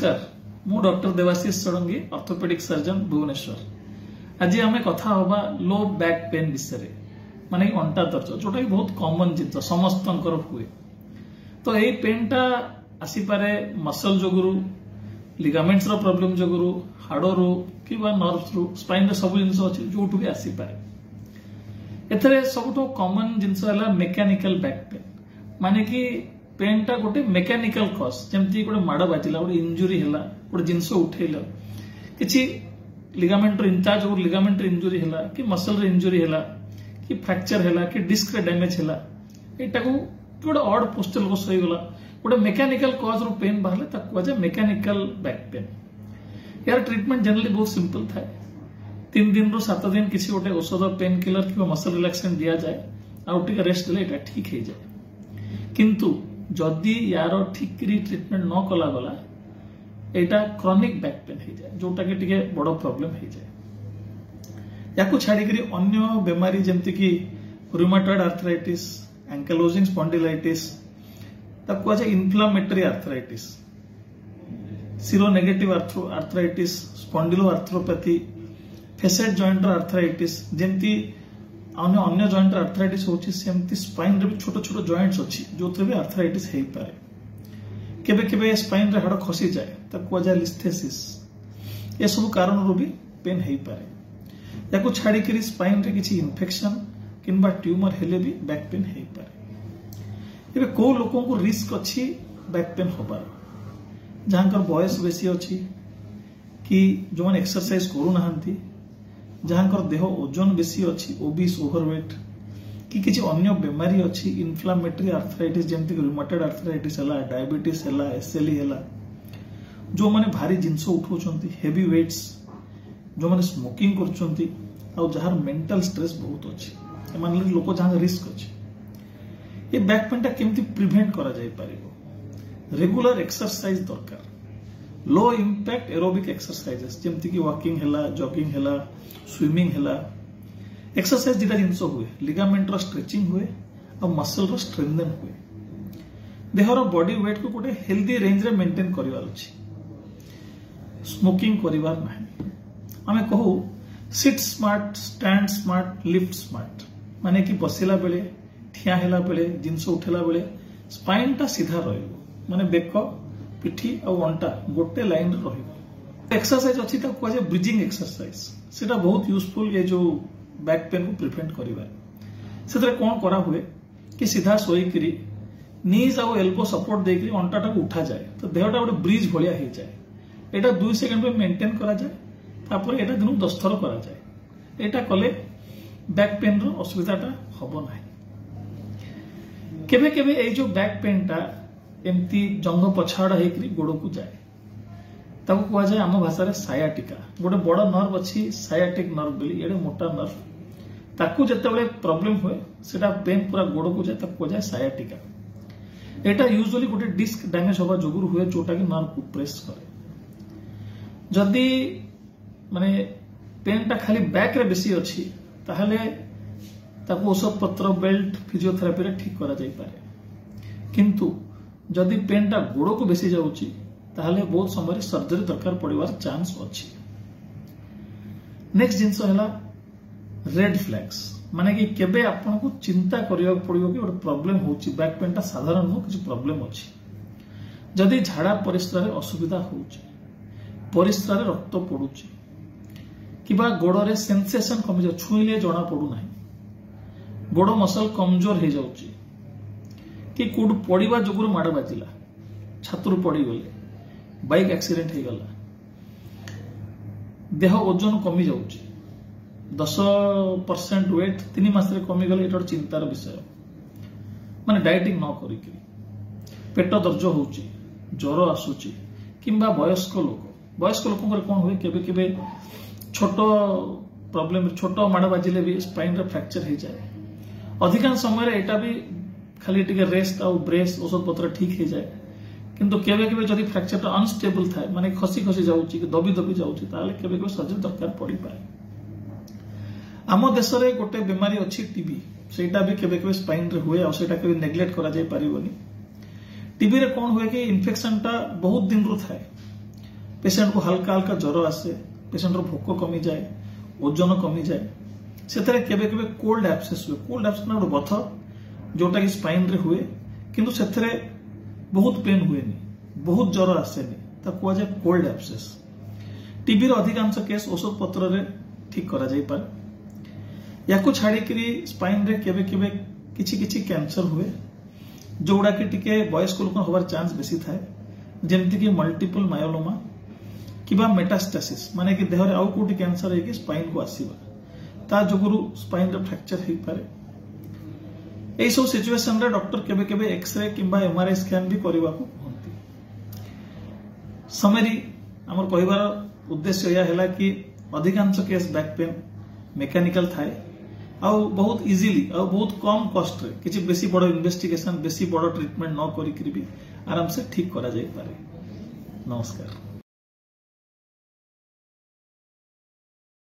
नमस्कार मु doctor Debashish Shadangi orthopaedic surgeon Bhubaneswar. आज आम कथा हवा लो बैक पेन विषय माने अंटा दर्द जोटा कि बहुत कॉमन जिनस समस्त हुए। तो यही पेन टा आसीपारे मसल जोगुरु लिगामेंट्स रो प्रॉब्लम जोगुरु हाड़रू कि नर्व्स रु स्पाइन रे सब जिनस अच्छी जो भी आसीपारे। एथरे सबुठो कॉमन जिनस है मेकानिकल बैक पेन माने कि पेन टा गोटे मेकानिकल कॉज जमती गोटे माड़ बाजिला गोटे इंजुरी है गोटे जिनस उठेल कि लिगामेंट इंचार्ज लिगामेंट इंजुरी है कि मसल इंजुरी है कि फ्रैक्चर है कि डिस्क डैमेज है यहाँ को गोटे ऑड पोस्टल बस हो गला गोटे मेकानिकल कॉज रो पेन बाहर कहुए मेकानिकल बैक पेन। यार ट्रीटमेंट जनरली बहुत सिंपल थाए 3 दिन रू 7 दिन किसी गोटे औषध पेन किलर कि मसल रिलैक्सेंट दिया जाए आउ टिके रेस्ट देले ठीक हो जाए। किंतु जदि यार ठीक ट्रीटमेंट न कला गला यहाँ क्रॉनिक बैक पेन हो जाए जोटा कि टिके बड़ प्रॉब्लम हो जाए। या छाड़ी अन्य बेमारी जमती कि रूमेटॉइड आर्थराइटिस एंकालोजिंग स्पॉन्डिलाइटिस कहुए inflammatory arthritis seronegative arthritis spondyloarthropathy facet joint arthritis जमती अन्य जॉइंट आर्थराइटिस होची सेमती स्पाइन रे भी छोट छोट जॉइंट्स अछि जोथरे भी आर्थराइटिस हेई पारे। केबे केबे स्पाइन रे हाड़ खसी जाए कहुए लिस्थेसिस ये सब कारण रो भी पेन हेई पारे। या छाड़ी स्पाइन रे किछि इन्फेक्शन किंबा ट्यूमर हेले भी बैक पेन हेई पारे। एबे को लोगों को रिस्क अछि बैक पेन होबार जहांकर बयस बेसी अछि कि जो माने एक्सरसाइज करू नाहंती जहांकर देह ओजन बेसी अच्छी ओबीस ओवरवेट कि किसी अन्य बेमारी अच्छी इन्फ्लामेटरी आर्थराइटिस जमती रूमेटॉइड आर्थराइटिस है डायबिटीज है एसएलई है जो माने भारी जिनस उठाउछंती हेवी वेट्स जो माने स्मोकिंग करछंती आ जहार मेंटल स्ट्रेस बहुत अच्छी मान लोक जहां रिस्क अच्छी ये बैक पेन टा केमती प्रिवेंट करा जाय पारिबो। रेगुलर एक्सरसाइज दरकार लो इम्पैक्ट एरोबिक एक्सरसाइजेस जमती कि वॉकिंग है जॉगिंग है स्विमिंग है एक्सरसाइज दुटा जिनस हुए लिगामेंट रो स्ट्रेचिंग हुए और मसल रो स्ट्रेंथन हुए देहर बॉडी वेट को गोटे हेल्दी रेंज रे मेंटेन करिवार अछि। स्मोकिंग करिवार नाही आमे कहू sit smart stand smart lift smart माने कि बसिला बेले ठिया हेला बेले जिनस उठेला बेले स्पाइन टा सीधा रहइबो माने बेक पिठी और अंटा गोटे लाइन रही। एक्सरसाइज अच्छी कहुए ब्रिजिंग एक्सरसाइज सेटा बहुत यूजफुल ये जो बैक पेन को प्रिवेंट करिबा से कौन करा हुए कि सीधा सोईकरी नीज और एल्बो सपोर्ट देकरी अंटाटा को उठा जाए तो देहटा गोटे ब्रिज भलिया हो जाए एटा 2 सेकंड में मेंटेन करा जाए तापर एटा दिन 10 थर करा जाए एटा कले बैक पेन रो असुविधाटा हबो नाही। केबे केबे ए जो बैक पेन टा एमती जंग पछाड़ा होकर गोड़ को जाए ताको कहा जाए आम भाषा रे सायाटिका गोटे बड़ नर्व अच्छी सायाटिक नर्व बोली एडे मोटा नर्व ताकू जेतेबेले प्रॉब्लम हुए सेटा पेन पूरा गोड़ को जाए ताको कहा जाए सायाटिका। एटा यूजुअली गोटे डिस्क डैमेज होबा जोगुर हुए जोटा कि नर्व को प्रेस करे जदि माने पेन टा खाली बैक रे बेसी अच्छी ताहले ताको औषध पत्र बेल्ट फिजियोथेरापी रे ठीक करा जाई पारे। किंतु जदि पेन टा गोड़ को बेसी जाउची ताहले बहुत समय सर्जरी दरकार पड़िवार चांस अच्छी। नेक्स्ट जिनस है रेड फ्लैग्स माने कि केबे आपन को चिंता करिया पड़िबो कि गोटे प्रॉब्लम होची बैक पेन टा साधारण नो किछ प्रॉब्लम अछि। जदि झाड़ा परिस्रा रे असुविधा होची परिस्रा रे रक्त पड़ुची किबा गोड़ रे सेंसेशन कमी जा छुईले जणा पड़ू नाही गोड़ मसल कमजोर हो जाउची कि कोड पड़िबा जोगुर माड़ बाजिला छातरू पड़ी गले बाइक एक्सीडेंट हो गला देह ओजन कमी जाउची 10% वेट 3 मास रे कमी गले एटा चिंतार विषय माने डाइटिंग न करी पेट दर्ज होउची ज्वर आसुची किंबा वयस्क लोक कौन हुए केबे केबे छोट प्रॉब्लम छोट माड़ बाजिले भी स्पाइन रे फ्रैक्चर हो जाए अधिकांश समय एटा भी खाली टिके रेस्ट और ब्रेस औषध पत्र ठीक हो जाए किंतु केबे केबे जदि फ्रैक्चर अनस्टेबल थाए माने खसी खसी जाउची कि दबी दबी जाउची ताले केबे केबे सर्जरी दरकार पड़ी पाए। आम देश रे गोटे बेमारी अच्छी टीबी सेटा भी केबे केबे स्पाइन रे हुए और सेटा केबे नेग्लेक्ट करा जाय परिबोनी। टीबी रे कोन हुए कि इन्फेक्शन टा बहुत दिन रु थाए पेसेंट को हल्का हल्का ज्वर आसे, पेसेंट रो भोक कमी जाए, ओजन कमी जाए, सेतरे केबे केबे कोल्ड एब्सेस हुए। कोल्ड एब्सेस ना बथ जोटा कि स्पाइन रे हुए, किंतु सेथरे बहुत पेन हुएनी, बहुत ज्वर आसेनी, ता कुआ जाए कोल्ड एब्सेस। टीबी रो अधिकांश केस औषध पत्र रे ठीक करा जाई पारे। याकू छाड़ी करी स्पाइन रे केबे केबे किछि किछि कैंसर हुए, जोड़ा कि टिके वयस्क लोक होबार चांस बेसी थाए, जेमति कि मल्टीपल मायोलोमा किबा मेटास्टासिस, माने कि देहरे आउ कोटी कैंसर है कि स्पाइन को आसीबा, ता जोगुरु स्पाइन रे फ्रैक्चर हे पारे। एई सब सिचुएशन रे डॉक्टर केबे केबे एक्सरे किंबा एमआरआई स्कैन भी करबा को कहंती। समरी हमर कहबार उद्देश्य यह हैला कि अधिकांश केस बैक पेन मेकानिकल थाए, आउ बहुत इजीली आउ बहुत कम कॉस्ट रे किछि बेसी बड़ इन्वेस्टिगेशन, बेसी बड़ ट्रीटमेंट न करी भी आराम से ठीक करा जाई पारे। नमस्कार।